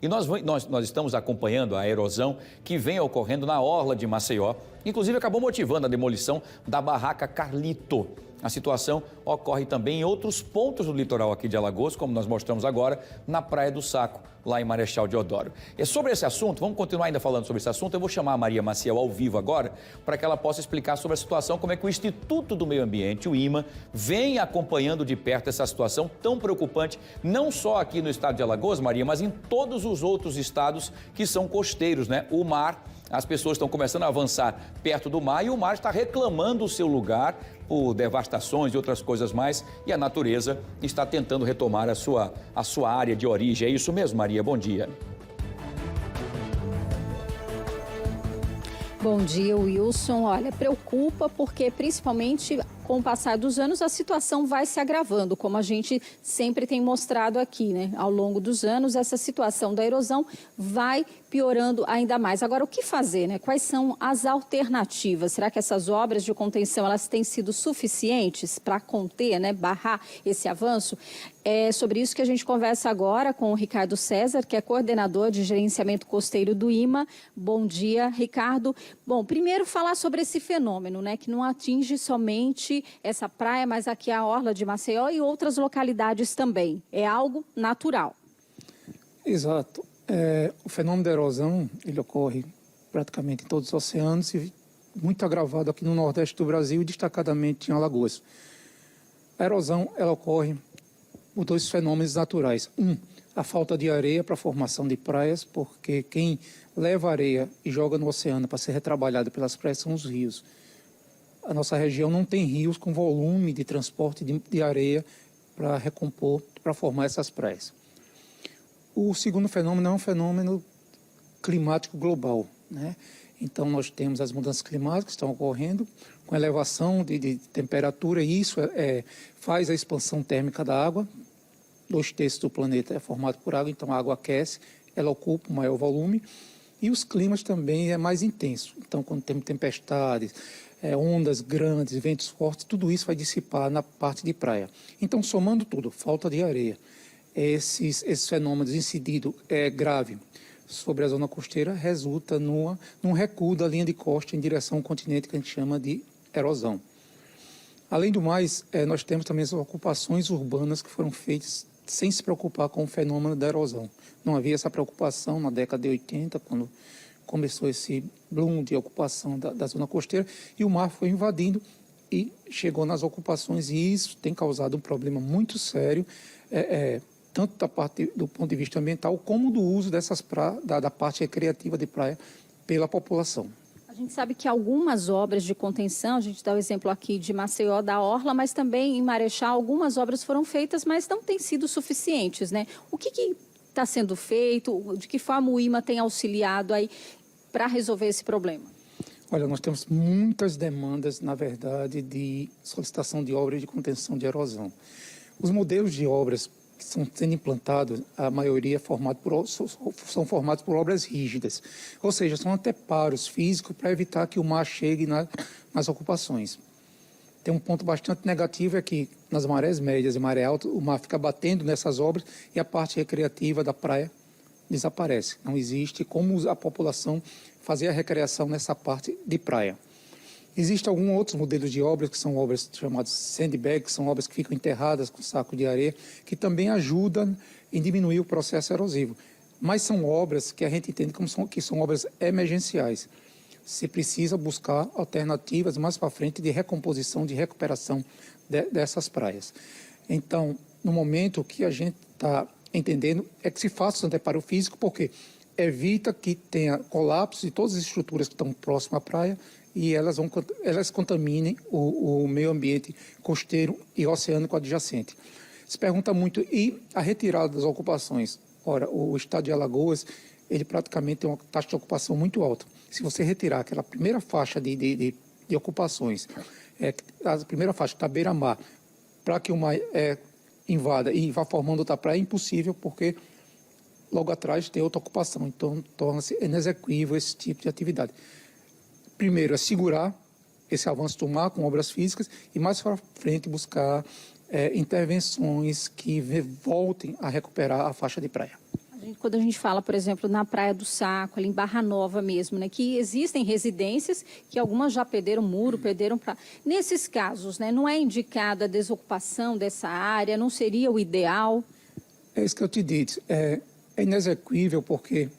E nós estamos acompanhando a erosão que vem ocorrendo na orla de Maceió. Inclusive, acabou motivando a demolição da barraca Carlito. A situação ocorre também em outros pontos do litoral aqui de Alagoas, como nós mostramos agora, na Praia do Saco, lá em Marechal Deodoro. E sobre esse assunto, vamos continuar ainda falando sobre esse assunto, eu vou chamar a Maria Maciel ao vivo agora, para que ela possa explicar sobre a situação, como é que o Instituto do Meio Ambiente, o IMA, vem acompanhando de perto essa situação tão preocupante, não só aqui no estado de Alagoas, Maria, mas em todos os outros estados que são costeiros, né? O mar, as pessoas estão começando a avançar perto do mar e o mar está reclamando o seu lugar por devastações e outras coisas mais, e a natureza está tentando retomar a sua área de origem. É isso mesmo, Maria? Bom dia. Bom dia, Wilson. Olha, preocupa porque principalmente com o passar dos anos a situação vai se agravando, como a gente sempre tem mostrado aqui, né? Ao longo dos anos, essa situação da erosão vai piorando ainda mais. Agora, o que fazer, né? Quais são as alternativas? Será que essas obras de contenção, elas têm sido suficientes para conter, né? Barrar esse avanço? É sobre isso que a gente conversa agora com o Ricardo César, que é coordenador de gerenciamento costeiro do IMA. Bom dia, Ricardo. Bom, primeiro falar sobre esse fenômeno, né? Que não atinge somente essa praia, mas aqui a orla de Maceió e outras localidades também. É algo natural. Exato. O fenômeno da erosão, ele ocorre praticamente em todos os oceanos e muito agravado aqui no Nordeste do Brasil e destacadamente em Alagoas. A erosão, ela ocorre por dois fenômenos naturais. A falta de areia para a formação de praias, porque quem leva areia e joga no oceano para ser retrabalhada pelas praias são os rios. A nossa região não tem rios com volume de transporte de areia para recompor, para formar essas praias. O segundo fenômeno é um fenômeno climático global, né? Então, nós temos as mudanças climáticas que estão ocorrendo, com elevação de temperatura, e isso faz a expansão térmica da água. 2/3 do planeta é formado por água, então a água aquece, ela ocupa um maior volume, e os climas também é mais intenso. Então, quando temos tempestades, ondas grandes, ventos fortes, tudo isso vai dissipar na parte de praia. Então, somando tudo, falta de areia, esses fenômenos incidindo grave sobre a zona costeira, resulta num recuo da linha de costa em direção ao continente, que a gente chama de erosão. Além do mais, nós temos também as ocupações urbanas que foram feitas sem se preocupar com o fenômeno da erosão. Não havia essa preocupação na década de 80, quando começou esse boom de ocupação da zona costeira, e o mar foi invadindo e chegou nas ocupações, e isso tem causado um problema muito sério, tanto do ponto de vista ambiental, como do uso dessas da parte recreativa de praia pela população. A gente sabe que algumas obras de contenção, a gente dá o exemplo aqui de Maceió, da Orla, mas também em Marechal, algumas obras foram feitas, mas não têm sido suficientes, né? O que está sendo feito? De que forma o IMA tem auxiliado aí para resolver esse problema? Olha, nós temos muitas demandas, na verdade, de solicitação de obras de contenção de erosão. Os modelos de obras que estão sendo implantados, a maioria são formados por obras rígidas, ou seja, são anteparos físicos para evitar que o mar chegue nas ocupações. Tem um ponto bastante negativo, é que nas marés médias e maré alta, o mar fica batendo nessas obras e a parte recreativa da praia desaparece. Não existe como a população fazer a recreação nessa parte de praia. Existem alguns outros modelos de obras, que são obras chamadas sandbag, que são obras que ficam enterradas com saco de areia, que também ajudam em diminuir o processo erosivo. Mas são obras que a gente entende que são obras emergenciais. Se precisa buscar alternativas mais para frente de recomposição, de recuperação dessas praias. Então, no momento, o que a gente está entendendo é que se faça o anteparo físico, porque evita que tenha colapso de todas as estruturas que estão próximas à praia, e elas contaminem o meio ambiente costeiro e oceânico adjacente. Se pergunta muito, e a retirada das ocupações? Ora, o estado de Alagoas, ele praticamente tem uma taxa de ocupação muito alta. Se você retirar aquela primeira faixa de ocupações, a primeira faixa que está beira-mar, para que o mar invada e vá formando outra praia, é impossível, porque logo atrás tem outra ocupação. Então, torna-se inexequível esse tipo de atividade. Primeiro, é segurar esse avanço do mar com obras físicas e mais para frente buscar intervenções que voltem a recuperar a faixa de praia. A gente quando a gente fala, por exemplo, na Praia do Saco, ali em Barra Nova mesmo, né, que existem residências que algumas já perderam muro, perderam pra... Nesses casos, né, não é indicada a desocupação dessa área, não seria o ideal? É isso que eu te disse. É inexequível porque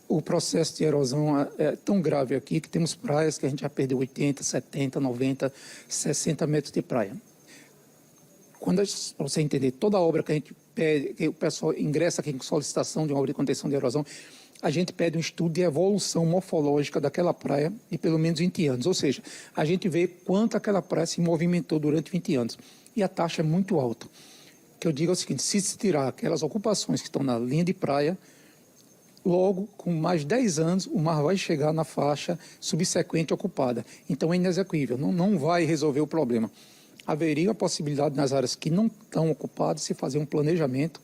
o processo de erosão é tão grave aqui que temos praias que a gente já perdeu 80, 70, 90, 60 metros de praia. Para você entender, toda obra que a gente pede, que o pessoal ingressa aqui com solicitação de uma obra de contenção de erosão, a gente pede um estudo de evolução morfológica daquela praia de pelo menos 20 anos. Ou seja, a gente vê quanto aquela praia se movimentou durante 20 anos. E a taxa é muito alta. O que eu digo é o seguinte, se tirar aquelas ocupações que estão na linha de praia, logo, com mais 10 anos, o mar vai chegar na faixa subsequente ocupada. Então é inexequível, não vai resolver o problema. Haveria a possibilidade nas áreas que não estão ocupadas se fazer um planejamento,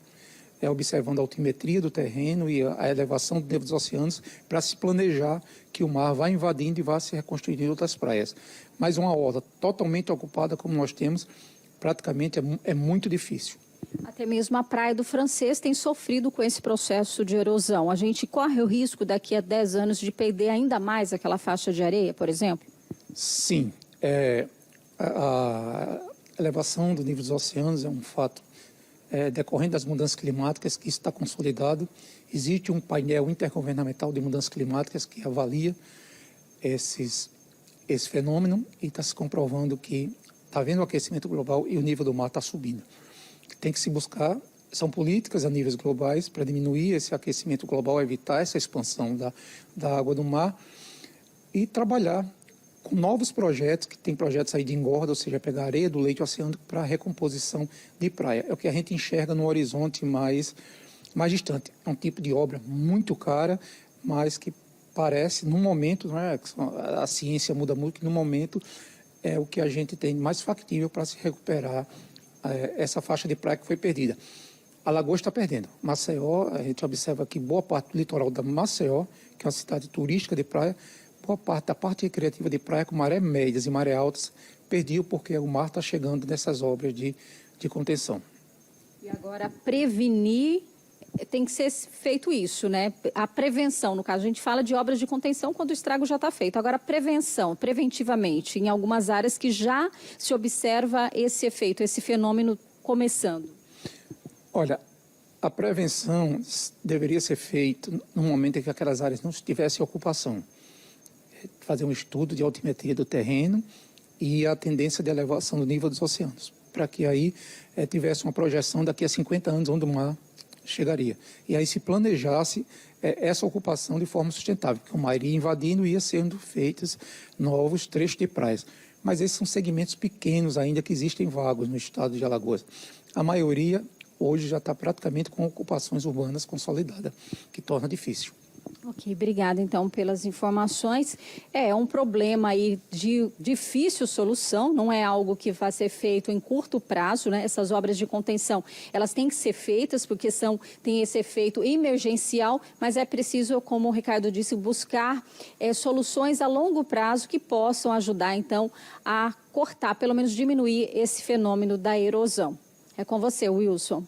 observando a altimetria do terreno e a elevação do nível dos oceanos, para se planejar que o mar vai invadindo e vai se reconstruindo em outras praias. Mas uma orla totalmente ocupada, como nós temos, praticamente é muito difícil. Até mesmo a Praia do Francês tem sofrido com esse processo de erosão. A gente corre o risco daqui a 10 anos de perder ainda mais aquela faixa de areia, por exemplo? Sim. A elevação do nível dos oceanos é um fato decorrente das mudanças climáticas, que isso está consolidado. Existe um painel intergovernamental de mudanças climáticas que avalia esse fenômeno e está se comprovando que está havendo um aquecimento global e o nível do mar está subindo. Tem que se buscar, são políticas a níveis globais para diminuir esse aquecimento global, evitar essa expansão da água do mar e trabalhar com novos projetos, que tem projetos aí de engorda, ou seja, pegar areia do leito oceânico para recomposição de praia. É o que a gente enxerga no horizonte mais distante. É um tipo de obra muito cara, mas que parece, no momento, não é, a ciência muda muito, que no momento é o que a gente tem mais factível para se recuperar essa faixa de praia que foi perdida. Alagoas está perdendo. Maceió, a gente observa que boa parte do litoral da Maceió, que é uma cidade turística de praia, boa parte da parte recreativa de praia com maré médias e maré altas perdeu porque o mar está chegando nessas obras de contenção. E agora prevenir, tem que ser feito isso, né? A prevenção, no caso, a gente fala de obras de contenção quando o estrago já está feito. Agora, preventivamente, em algumas áreas que já se observa esse efeito, esse fenômeno começando. Olha, a prevenção deveria ser feita no momento em que aquelas áreas não tivessem ocupação. Fazer um estudo de altimetria do terreno e a tendência de elevação do nível dos oceanos, para que aí tivesse uma projeção daqui a 50 anos onde o mar chegaria. E aí se planejasse essa ocupação de forma sustentável, que o mar iria invadindo e ia sendo feitos novos trechos de praias. Mas esses são segmentos pequenos ainda que existem vagos no estado de Alagoas. A maioria hoje já está praticamente com ocupações urbanas consolidadas, que torna difícil. Ok, obrigada então pelas informações. É um problema aí de difícil solução, não é algo que vai ser feito em curto prazo, né? Essas obras de contenção, elas têm que ser feitas porque tem esse efeito emergencial, mas é preciso, como o Ricardo disse, buscar soluções a longo prazo que possam ajudar então a cortar, pelo menos diminuir esse fenômeno da erosão. É com você, Wilson.